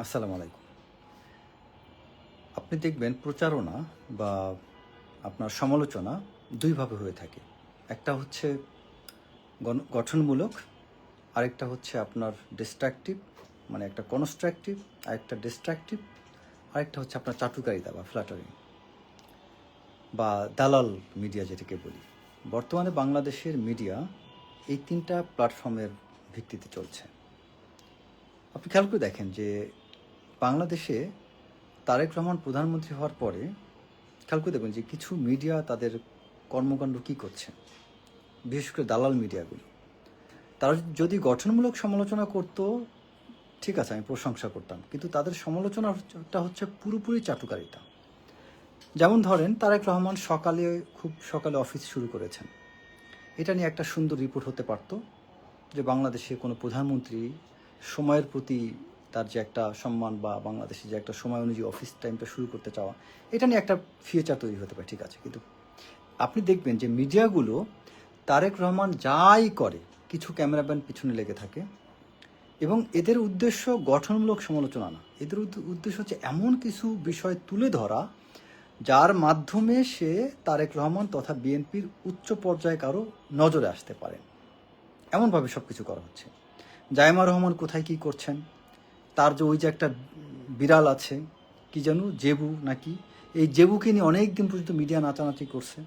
আসসালামু আলাইকুম। আপনি দেখবেন প্রচারণা বা আপনার সমালোচনা দুইভাবে হয়ে থাকে। একটা হচ্ছে গঠনমূলক, আরেকটা হচ্ছে আপনার ডিস্ট্রাকটিভ, মানে একটা কনস্ট্রাকটিভ, আরেকটা ডিস্ট্রাকটিভ, আরেকটা হচ্ছে আপনার চাটুকারিতা বা ফ্ল্যাটারিং বা দালাল মিডিয়া যেটাকে বলি। বর্তমানে বাংলাদেশের মিডিয়া এই তিনটা প্ল্যাটফর্মের ভিত্তিতে চলছে। আপনি খেয়াল করে দেখেন যে বাংলাদেশে তারেক রহমান প্রধানমন্ত্রী হওয়ার পরে খেয়াল করে দেখবেন যে কিছু মিডিয়া তাদের কর্মকাণ্ড কী করছে, বিশেষ করে দালাল মিডিয়াগুলো। তারা যদি গঠনমূলক সমালোচনা করতো, ঠিক আছে, আমি প্রশংসা করতাম, কিন্তু তাদের সমালোচনাটা হচ্ছে পুরোপুরি চাটুকারিতা। যেমন ধরেন, তারেক রহমান খুব সকালে অফিস শুরু করেছেন। এটা নিয়ে একটা সুন্দর রিপোর্ট হতে পারত যে বাংলাদেশে কোনো প্রধানমন্ত্রী সময়ের প্রতি তার যে একটা সম্মান বা বাংলাদেশে যে একটা সময় অনুযায়ী অফিস টাইমটা শুরু করতে চাওয়া, এটা নিয়ে একটা ফিউচার তৈরি হতে পারে, ঠিক আছে। কিন্তু আপনি দেখবেন যে মিডিয়াগুলো তারেক রহমান যাই করে কিছু ক্যামেরাম্যান পিছনে লেগে থাকে, এবং এদের উদ্দেশ্য গঠনমূলক সমালোচনা না, এদের উদ্দেশ্য হচ্ছে এমন কিছু বিষয় তুলে ধরা যার মাধ্যমে সে তারেক রহমান তথা বিএনপির উচ্চ পর্যায়ে কারো নজরে আসতে পারে। এমনভাবে সব কিছু করা হচ্ছে। জায়েমা রহমান কোথায় কি করছেন, তার যে ওই যে একটা বিড়াল আছে, কি যেন জেবু নাকি, এই জেবুকে নিয়ে অনেক দিন পর্যন্ত মিডিয়া নাচানাচি করছে।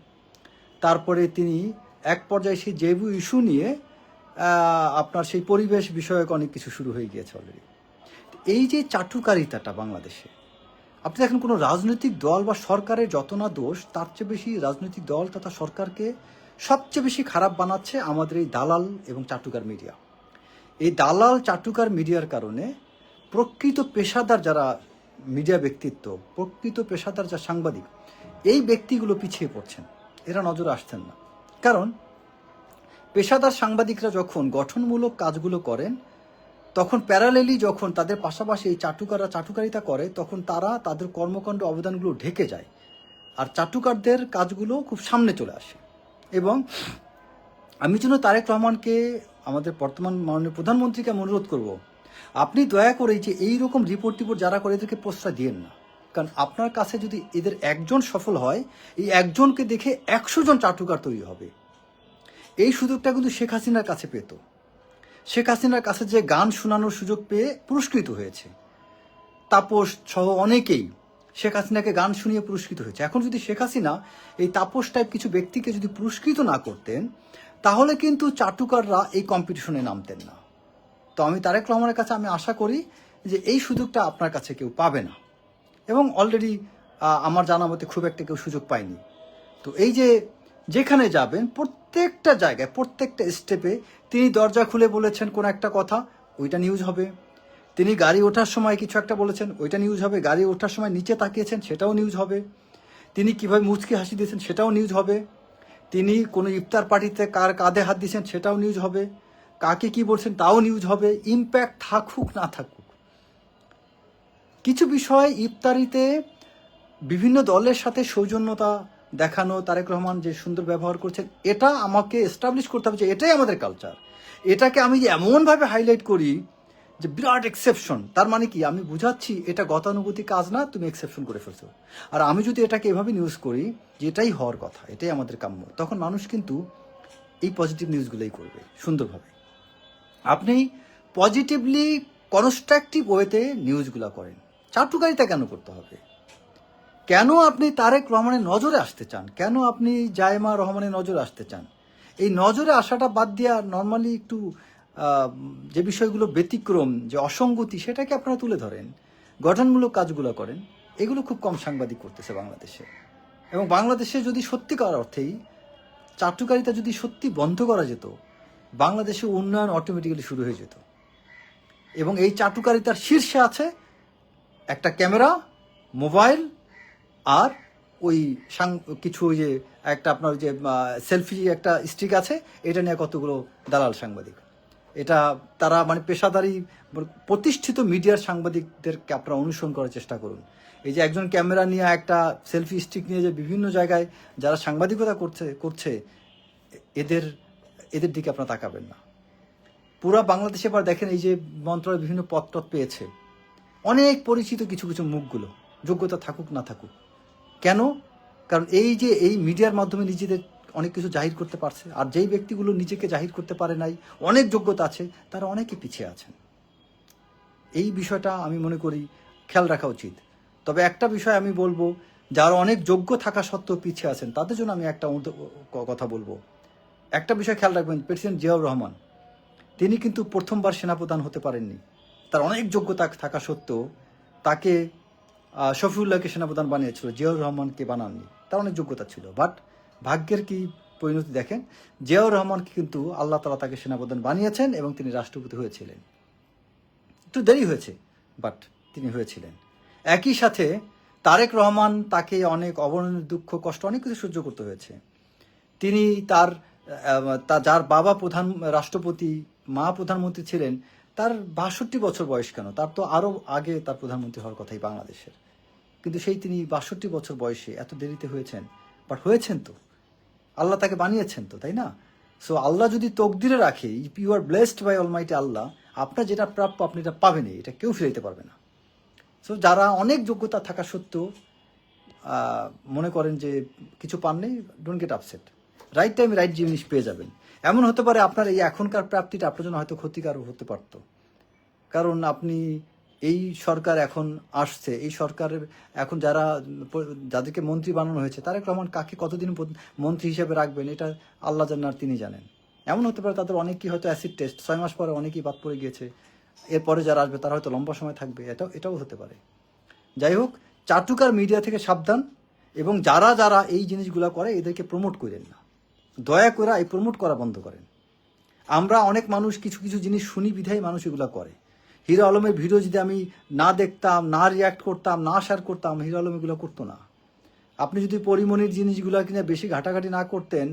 তারপরে তিনি এক পর্যায়ে সেই জেবু ইস্যু নিয়ে আপনার সেই পরিবেশ বিষয়ক অনেক কিছু শুরু হয়ে গিয়েছে অলরেডি। এই যে চাটুকারিতাটা বাংলাদেশে, আপনি দেখেন কোনো রাজনৈতিক দল বা সরকারের যত না দোষ, তার চেয়ে বেশি রাজনৈতিক দল তথা সরকারকে সবচেয়ে বেশি খারাপ বানাচ্ছে আমাদের এই দালাল এবং চাটুকার মিডিয়া। এই দালাল চাটুকার মিডিয়ার কারণে প্রকৃত পেশাদার যারা মিডিয়া ব্যক্তিত্ব, প্রকৃত পেশাদার যা সাংবাদিক, এই ব্যক্তিগুলো পিছিয়ে পড়ছেন, এরা নজরে আসছেন না। কারণ পেশাদার সাংবাদিকরা যখন গঠনমূলক কাজগুলো করেন, তখন প্যারালেলি যখন তাদের পাশাপাশি এই চাটুকারিতা করে, তখন তারা তাদের কর্মকাণ্ড অবদানগুলো ঢেকে যায়, আর চাটুকারদের কাজগুলো খুব সামনে চলে আসে। এবং আমি যেন তারেক রহমানকে, আমাদের বর্তমান মাননীয় প্রধানমন্ত্রীকে আমি অনুরোধ করব, আপনি দয়া করে যে এইরকম রিপোর্ট যারা করে এদেরকে প্রশ্রয় দিয়েন না। কারণ আপনার কাছে যদি এদের একজন সফল হয়, এই একজনকে দেখে 100 জন চাটুকার তৈরি হবে। এই সুযোগটা কিন্তু শেখ হাসিনার কাছে পেত। শেখ হাসিনার কাছে যে গান শোনানোর সুযোগ পেয়ে পুরস্কৃত হয়েছে, তাপস সহ অনেকেই শেখ হাসিনাকে গান শুনিয়ে পুরস্কৃত হয়েছে। এখন যদি শেখ হাসিনা এই তাপস টাইপ কিছু ব্যক্তিকে যদি পুরস্কৃত না করতেন, তাহলে কিন্তু চাটুকাররা এই কম্পিটিশনে নামতেন না। তো আমি তারেক রহমানের কাছে আমি আশা করি যে এই সুযোগটা আপনার কাছে কেউ পাবে না, এবং অলরেডি আমার জানা মতে খুব একটা কেউ সুযোগ পায়নি। তো এই যে যেখানে যাবেন প্রত্যেকটা জায়গায় প্রত্যেকটা স্টেপে তিনি দরজা খুলে বলেছেন কোন একটা কথা, ওইটা নিউজ হবে। তিনি গাড়ি ওঠার সময় কিছু একটা বলেছেন, ওইটা নিউজ হবে। গাড়ি ওঠার সময় নিচে তাকিয়েছেন, সেটাও নিউজ হবে। তিনি কিভাবে মুচকি হাসি দিয়েছেন, সেটাও নিউজ হবে। তিনি কোনো ইফতার পার্টিতে কার কাঁধে হাত দিয়েছেন, সেটাও নিউজ হবে। কাকে কি বলছেন, তাও নিউজ হবে। ইম্প্যাক্ট থাকুক না থাকুক, কিছু বিষয় ইফতারিতে বিভিন্ন দলের সাথে সৌজন্যতা দেখানো, তারেক রহমান যে সুন্দর ব্যবহার করছেন, এটা আমাকে এস্টাবলিশ করতে হবে যে এটাই আমাদের কালচার। এটাকে আমি যে এমনভাবে হাইলাইট করি যে বিরাট এক্সেপশন, তার মানে কি আমি বুঝাচ্ছি এটা গতানুগতিক কাজ না, তুমি এক্সেপশন করে ফেলছো। আর আমি যদি এটাকে এভাবে নিউজ করি যে এটাই হওয়ার কথা, এটাই আমাদের কাম্য, তখন মানুষ কিন্তু এই পজিটিভ নিউজগুলোই করবে সুন্দরভাবে। আপনি পজিটিভলি কনস্ট্রাকটিভ ওয়েতে নিউজগুলো করেন। চাটুকারিতা কেন করতে হবে? কেন আপনি তারেক রহমানের নজরে আসতে চান? কেন আপনি জায়েমা রহমানের নজরে আসতে চান? এই নজরে আসাটা বাদ দিয়া নর্মালি একটু যে বিষয়গুলো ব্যতিক্রম, যে অসঙ্গতি, সেটাকে আপনারা তুলে ধরেন, গঠনমূলক কাজগুলো করেন। এগুলো খুব কম সাংবাদিক করতেছে বাংলাদেশে। এবং বাংলাদেশে যদি সত্যিকার অর্থেই চাটুকারিতা যদি সত্যি বন্ধ করা যেত, বাংলাদেশে উন্নয়ন অটোমেটিক্যালি শুরু হয়ে যেত। এবং এই চাটুকারিতার শীর্ষে আছে একটা ক্যামেরা, মোবাইল, আর ওই কিছু ওই যে একটা আপনার যে সেলফি একটা স্টিক আছে, এটা নিয়ে কতগুলো দালাল সাংবাদিক। এটা তারা মানে পেশাদারি প্রতিষ্ঠিত মিডিয়ার সাংবাদিকদেরকে আপনারা অনুসরণ করার চেষ্টা করুন। এই যে একজন ক্যামেরা নিয়ে একটা সেলফি স্টিক নিয়ে যে বিভিন্ন জায়গায় যারা সাংবাদিকতা করছে এদের এদের দিকে আপনারা তাকাবেন না। পুরা বাংলাদেশে এবার দেখেন, এই যে মন্ত্রণালয় বিভিন্ন পদ পেয়েছে, অনেক পরিচিত কিছু কিছু মুখগুলো, যোগ্যতা থাকুক না থাকুক। কেন? কারণ এই যে এই মিডিয়ার মাধ্যমে নিজেদের অনেক কিছু জাহির করতে পারছে, আর যেই ব্যক্তিগুলো নিজেকে জাহির করতে পারে নাই, অনেক যোগ্যতা আছে, তারা অনেকে পিছিয়ে আছেন। এই বিষয়টা আমি মনে করি খেয়াল রাখা উচিত। তবে একটা বিষয় আমি বলবো, যারা অনেক যোগ্য থাকা সত্ত্বেও পিছিয়ে আছেন তাদের জন্য আমি একটা কথা বলবো। একটা বিষয় খেয়াল রাখবেন, প্রেসিডেন্ট জিয়াউর রহমান তিনি কিন্তু প্রথমবার সেনাপ্রধান হতে পারেননি। তার অনেক যোগ্যতা থাকা সত্ত্বেও তাকে শফিউল্লাহকে সেনাপ্রধান বানিয়েছিল, জিয়াউর রহমানকে বানাননি। তার অনেক যোগ্যতা ছিল, বাট ভাগ্যের কি পরিণতি দেখেন, জিয়াউর রহমানকে কিন্তু আল্লাহ তাআলা তাকে সেনাপ্রধান বানিয়েছেন এবং তিনি রাষ্ট্রপতি হয়েছিলেন। একটু দেরি হয়েছে, বাট তিনি হয়েছিলেন। একই সাথে তারেক রহমান, তাকে অনেক অবর্ণনীয় দুঃখ কষ্ট অনেক কিছু সহ্য করতে হয়েছে। তিনি যার বাবা রাষ্ট্রপতি, মা প্রধানমন্ত্রী ছিলেন, তার ৬২ বছর বয়স কেন, তার তো আরও আগে তার প্রধানমন্ত্রী হওয়ার কথাই বাংলাদেশের। কিন্তু তিনি ৬২ বছর বয়সে এত দেরিতে হয়েছেন, বাট হয়েছেন তো, আল্লাহ তাকে বানিয়েছেন তো, তাই না? সো আল্লাহ যদি তকদিরে রাখে, if you are blessed by almighty Allah, আপনার যেটা প্রাপ্য আপনি এটা পাবেনই, এটা কেউ ফিরাইতে পারবে না। সো যারা অনেক যোগ্যতা থাকা সত্ত্বেও মনে করেন যে কিছু পাননি, ডোন্ট গেট আপসেট। রাইট টাইমে রাইট জিনিস পেয়ে যাবেন। এমন হতে পারে আপনার এই এখনকার প্রাপ্তিটা আপনার জন্য হয়তো ক্ষতিকারক হতে পারত, কারণ আপনি এই সরকার এখন আসছে, এই সরকারের এখন যাদেরকে মন্ত্রী বানানো হয়েছে, তারেক রহমান কাকে কতদিন মন্ত্রী হিসেবে রাখবেন এটা আল্লাহ জানেন, আর তিনি জানেন। এমন হতে পারে তাদের অনেকেই হয়তো অ্যাসিড টেস্ট 6 মাস পরে অনেকেই বাদ পড়ে গিয়েছে, এরপরে যারা আসবে তারা হয়তো লম্বা সময় থাকবে, এটাও হতে পারে। যাই হোক, চাটুকার মিডিয়া থেকে সাবধান, এবং যারা এই জিনিসগুলো করে এদেরকে প্রমোট করেন না, দয়া করে এই প্রমোট করা বন্ধ করেন। আমরা অনেক মানুষ কিছু কিছু জিনিস শুনি বিধায় মানুষ এগুলো করে। হিরো আলমের ভিডিও যদি আমি না দেখতাম, না রিয়াক্ট করতাম, না শেয়ার করতাম, হিরো আলম এগুলো করতো না। আপনি যদি পরিমণির জিনিসগুলো কিনে বেশি ঘাটাঘাটি না করতেন,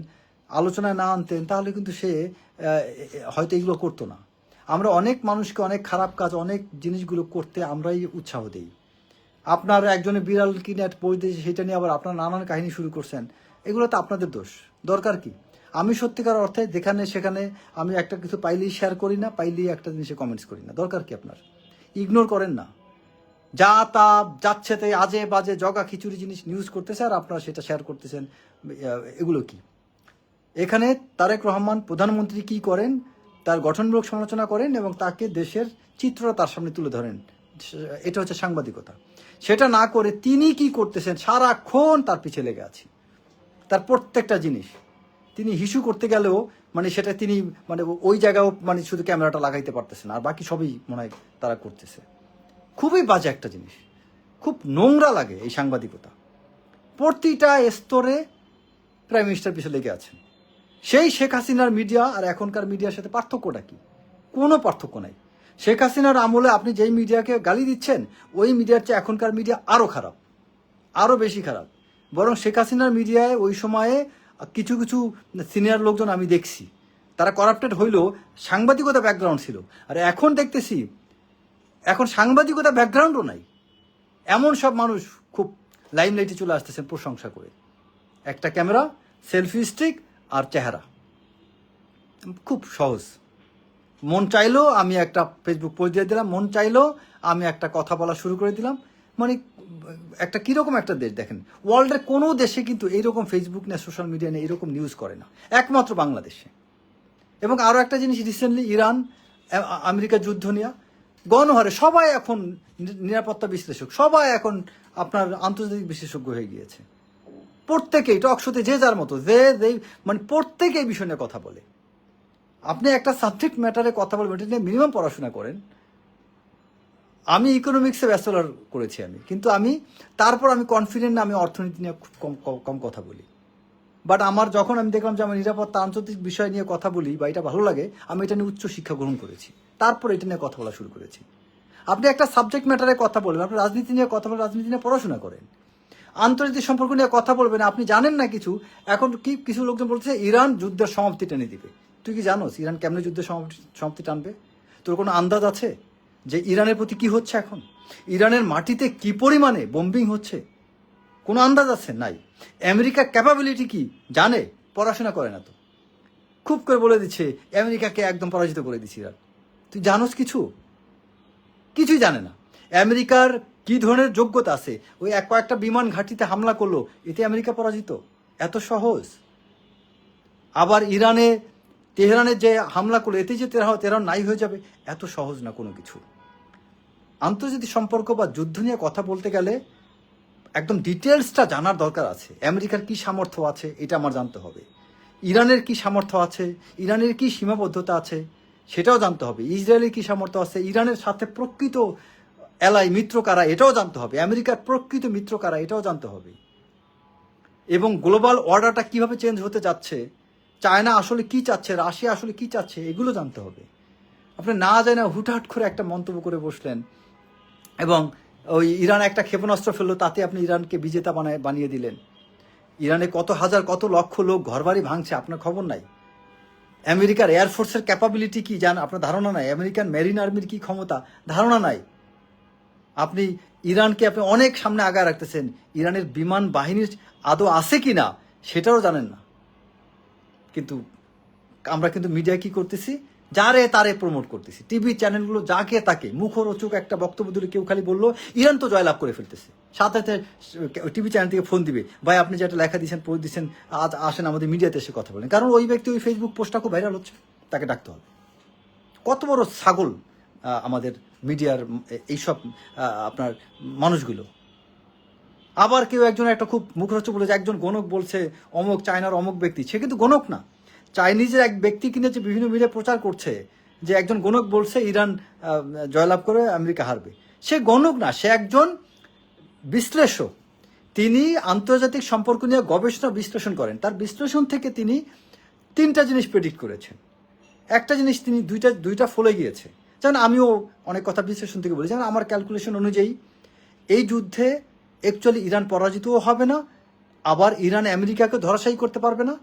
আলোচনায় না আনতেন, তাহলে কিন্তু সে হয়তো এগুলো করতো না। আমরা অনেক মানুষকে অনেক খারাপ কাজ, অনেক জিনিসগুলো করতে আমরাই উৎসাহ দিই। আপনার একজনে বিড়াল কিনে বই দিয়েছে, সেটা নিয়ে আবার আপনার নানান কাহিনী শুরু করছেন, এগুলো তো আপনাদের দোষ। দরকার কি? আমি সত্যিকার অর্থে যেখানে সেখানে আমি একটা কিছু পাইলেই শেয়ার করি না, পাইলেই একটা জিনিসে কমেন্টস করি না। দরকার কি আপনার? ইগনোর করেন না। যা তা যাচ্ছে তাই আজে বাজে জগা খিচুড়ি জিনিস নিউজ করতেছে, আর আপনারা সেটা শেয়ার করতেছেন। এগুলো কি? এখানে তারেক রহমান প্রধানমন্ত্রী কি করেন, তার গঠনমূলক সমালোচনা করেন এবং তাকে দেশের চিত্রটা তার সামনে তুলে ধরেন। এটা হচ্ছে সাংবাদিকতা। সেটা না করে তিনি কি করতেছেন, সারাক্ষণ তার পিছে লেগে আছি। তার প্রত্যেকটা জিনিস তিনি হিসু করতে গেলেও সেটা তিনি ওই জায়গাও শুধু ক্যামেরাটা লাগাইতে পারতেছেন, আর বাকি সবই মনে হয় তারা করতেছে। খুবই বাজে একটা জিনিস, খুব নোংরা লাগে এই সাংবাদিকতা। প্রতিটা স্তরে প্রাইম মিনিস্টার পিছনে লেগে আছেন। সেই শেখ হাসিনার মিডিয়া আর এখনকার মিডিয়ার সাথে পার্থক্যটা কি? কোনো পার্থক্য নাই। শেখ হাসিনার আমলে আপনি যেই মিডিয়াকে গালি দিচ্ছেন, ওই মিডিয়ার চেয়ে এখনকার মিডিয়া আরও খারাপ, আরও বেশি খারাপ। বরং শেখ হাসিনার মিডিয়ায় ওই সময়ে কিছু কিছু সিনিয়র লোকজন আমি দেখছি, তারা করাপ্টেড হইলেও সাংবাদিকতা ব্যাকগ্রাউন্ড ছিল। আর এখন দেখতেছি এখন সাংবাদিকতা ব্যাকগ্রাউন্ডও নাই, এমন সব মানুষ খুব লাইমলাইটে চলে আসতেছেন প্রশংসা করে। একটা ক্যামেরা, সেলফি স্টিক আর চেহারা, খুব সহজ। মন চাইলেও আমি একটা ফেসবুক পোস্ট দিয়ে দিলাম, মন চাইলেও আমি একটা কথা বলা শুরু করে দিলাম। একটা কীরকম একটা দেশ দেখেন, ওয়ার্ল্ডের কোনো দেশে কিন্তু এইরকম ফেসবুক নিয়ে, সোশ্যাল মিডিয়া নিয়ে এইরকম নিউজ করে না, একমাত্র বাংলাদেশে। এবং আরও একটা জিনিস, রিসেন্টলি ইরান আমেরিকা যুদ্ধ নিয়ে গণহারে সবাই এখন নিরাপত্তা বিশ্লেষক, সবাই এখন আপনার আন্তর্জাতিক বিশেষজ্ঞ হয়ে গিয়েছে। প্রত্যেকেই টক শোতে যে যার মতো প্রত্যেকে এই বিষয় নিয়ে কথা বলে। আপনি একটা সাবজেক্ট ম্যাটারে কথা বলবেন, এটা নিয়ে মিনিমাম পড়াশোনা করেন। আমি ইকোনমিক্সে ব্যাচেলর করেছি কিন্তু তারপর আমি কনফিডেন্ট না, আমি অর্থনীতি নিয়ে খুব কম কথা বলি। বাট যখন আমি দেখলাম যে আমার নিরাপত্তা আন্তর্জাতিক বিষয় নিয়ে কথা বলি বা এটা ভালো লাগে, আমি এটা নিয়ে উচ্চ শিক্ষা গ্রহণ করেছি, তারপর এটা নিয়ে কথা বলা শুরু করেছি। আপনি একটা সাবজেক্ট ম্যাটারে কথা বলবেন, আপনি রাজনীতি নিয়ে কথা বলেন, রাজনীতি নিয়ে পড়াশোনা করেন। আন্তর্জাতিক সম্পর্ক নিয়ে কথা বলবেন, আপনি জানেন না কিছু। এখন কিছু লোকজন বলছে ইরান যুদ্ধের সমাপ্তি টেনে দিবে। তুই কি জানোস ইরান কেমনে যুদ্ধের সমাপ্তি টানবে? তোর কোনো আন্দাজ আছে যে ইরানের প্রতি কি হচ্ছে এখন? ইরানের মাটিতে কি পরিমাণে বোম্বিং হচ্ছে? কোনো আন্দাজ আছে? নাই। আমেরিকার ক্যাপাবিলিটি কি জানে? পড়াশোনা করে না তো, খুব করে বলে দিচ্ছে আমেরিকাকে একদম পরাজিত করে দিচ্ছি ইরান। তুই জানোস কিছুই জানে না। আমেরিকার কি ধরনের যোগ্যতা আছে? ওই কয়েকটা বিমান ঘাঁটিতে হামলা করলো, এতে আমেরিকা পরাজিত? এত সহজ? আবার তেহরানে যে হামলা করলো, এতে যে তেহরান নাই হয়ে যাবে? এত সহজ না কোনো কিছু। আন্তর্জাতিক সম্পর্ক বা যুদ্ধ নিয়ে কথা বলতে গেলে একদম ডিটেলসটা জানার দরকার আছে। আমেরিকার কি সামর্থ্য আছে এটা আমার জানতে হবে, ইরানের কি সামর্থ্য আছে, ইরানের কি সীমাবদ্ধতা আছে সেটাও জানতে হবে, ইসরায়েলের কি সামর্থ্য আছে, ইরানের সাথে প্রকৃত এলাই মিত্র কারা এটাও জানতে হবে, আমেরিকার প্রকৃত মিত্র কারা এটাও জানতে হবে, এবং গ্লোবাল অর্ডারটা কিভাবে চেঞ্জ হতে যাচ্ছে, চায়না আসলে কি চাচ্ছে, রাশিয়া আসলে কি চাচ্ছে, এগুলো জানতে হবে। আপনি না জানে না হুটহাট করে একটা মন্তব্য করে বসলেন এবং ওই ইরান একটা ক্ষেপণাস্ত্র ফেললো, তাতে আপনি ইরানকে বিজেতা বানিয়ে দিলেন। ইরানে কত হাজার কত লক্ষ লোক ঘরবাড়ি ভাঙছে, আপনার খবর নাই। আমেরিকার এয়ারফোর্সের ক্যাপাবিলিটি কি আপনার ধারণা নাই। আমেরিকান মেরিন আর্মির কি ক্ষমতা ধারণা নাই। আপনি ইরানকে অনেক সামনে আগায় রাখতেছেন, ইরানের বিমান বাহিনীর আদৌ আছে কি না সেটাও জানেন না। কিন্তু আমরা কিন্তু মিডিয়া কি করতেছি, যারে তারে প্রমোট করতেছি, টিভি চ্যানেলগুলো যাকে তাকে মুখরোচক একটা বক্তব্য দিলে কেউ খালি বললো ইরান তো জয়লাভ করে ফেলতেছে, সাথে সাথে টিভি চ্যানেল থেকে ফোন দিবে, ভাই আপনি যেটা লেখা দিয়েছেন পোস্ট দিচ্ছেন, আজ আসেন আমাদের মিডিয়াতে এসে কথা বলেন। কারণ ওই ব্যক্তি ওই ফেসবুক পোস্টটা খুব ভাইরাল হচ্ছে, তাকে ডাকতে হবে। কত বড় ছাগল আমাদের মিডিয়ার এইসব আপনার মানুষগুলো। আবার কেউ একজন একটা খুব মুখরোচক বলেছে, একজন গণক বলছে অমুক চায়নার অমুক ব্যক্তি, সে কিন্তু গণক না, চাইনিজের এক ব্যক্তি কিনে যে বিভিন্ন মিডিয়া প্রচার করছে যে একজন গণক বলছে ইরান জয়লাভ করে আমেরিকা হারবে। সে গণক না, সে একজন বিশ্লেষক। তিনি আন্তর্জাতিক সম্পর্ক নিয়ে গবেষণা বিশ্লেষণ করেন। তার বিশ্লেষণ থেকে তিনি 3টা জিনিস প্রেডিক্ট করেছেন। একটা জিনিস তিনি দুইটা ফলে গিয়েছে। যেমন আমিও অনেক কথা বিশ্লেষণ থেকে বলি, যেমন আমার ক্যালকুলেশন অনুযায়ী এই যুদ্ধে অ্যাকচুয়ালি ইরান পরাজিতও হবে না, আবার ইরান আমেরিকাকে ধরাশায়ী করতে পারবে না,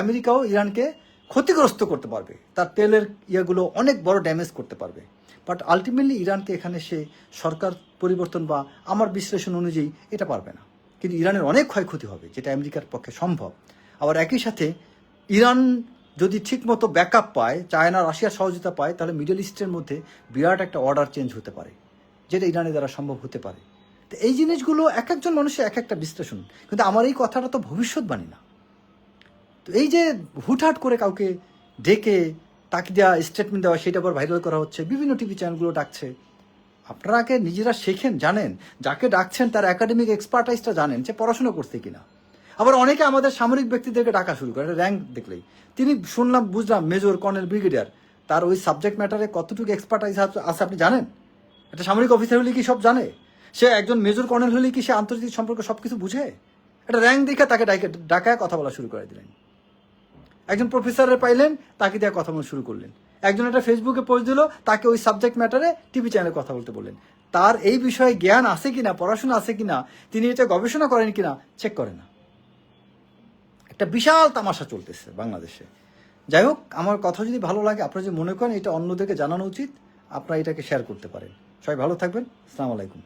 আমেরিকাও ইরানকে ক্ষতিগ্রস্ত করতে পারবে, তার তেলের ইয়েগুলো অনেক বড় ড্যামেজ করতে পারবে। বাট আলটিমেটলি ইরানকে এখানে সে সরকার পরিবর্তন বা আমার বিশ্লেষণ অনুযায়ী এটা পারবে না, কিন্তু ইরানের অনেক ক্ষয়ক্ষতি হবে, যেটা আমেরিকার পক্ষে সম্ভব। আবার একই সাথে ইরান যদি ঠিকমতো ব্যাকআপ পায়, চায়না রাশিয়ার সহযোগিতা পায়, তাহলে মিডল ইস্টের মধ্যে বিরাট একটা অর্ডার চেঞ্জ হতে পারে, যেটা ইরানের দ্বারা সম্ভব হতে পারে। তো এই জিনিসগুলো এক একজন মানুষের এক একটা বিশ্লেষণ, কিন্তু আমার এই কথাটা তো ভবিষ্যৎবাণী না। তো এই যে হুটহাট করে কাউকে ডেকে তাকে দেওয়া স্টেটমেন্ট দেওয়া, সেটা আবার ভাইরাল করা হচ্ছে, বিভিন্ন টিভি চ্যানেলগুলো ডাকছে। আপনারা আগে নিজেরা শেখেন, জানেন যাকে ডাকছেন তার একাডেমিক এক্সপার্টাইজটা জানেন, যে পড়াশোনা করছে কিনা। আবার অনেকে আমাদের সামরিক ব্যক্তিদেরকে ডাকা শুরু করে র্যাঙ্ক দেখলেই, তিনি শুনলাম বুঝলাম মেজর কর্নেল ব্রিগেডিয়ার, তার ওই সাবজেক্ট ম্যাটারে কতটুকু এক্সপার্টাইজ আছে আপনি জানেন? একটা সামরিক অফিসার হলে কি সব জানে? সে একজন মেজর কর্নেল হলে কি সে আন্তর্জাতিক সম্পর্ক সব কিছু বুঝে? একটা র্যাঙ্ক দেখে তাকে ডাকায় কথা বলা শুরু করে দিলেন। একজন প্রফেসরের পাইলেন, তাকে দিয়ে কথা বলা শুরু করলেন। একজন একটা ফেসবুকে পোস্ট দিল, তাকে ওই সাবজেক্ট ম্যাটারে টিভি চ্যানেলে কথা বলতে বললেন। তার এই বিষয়ে জ্ঞান আছে কিনা, পড়াশোনা আছে কিনা, তিনি এটা গবেষণা করেন কিনা চেক করে না। একটা বিশাল তামাশা চলতেছে বাংলাদেশে। যাই হোক, আমার কথা যদি ভালো লাগে, আপনারা যদি মনে করেন এটা অন্যদেরকে জানানো উচিত, আপনারা এটাকে শেয়ার করতে পারেন। সবাই ভালো থাকবেন। আসসালামু আলাইকুম।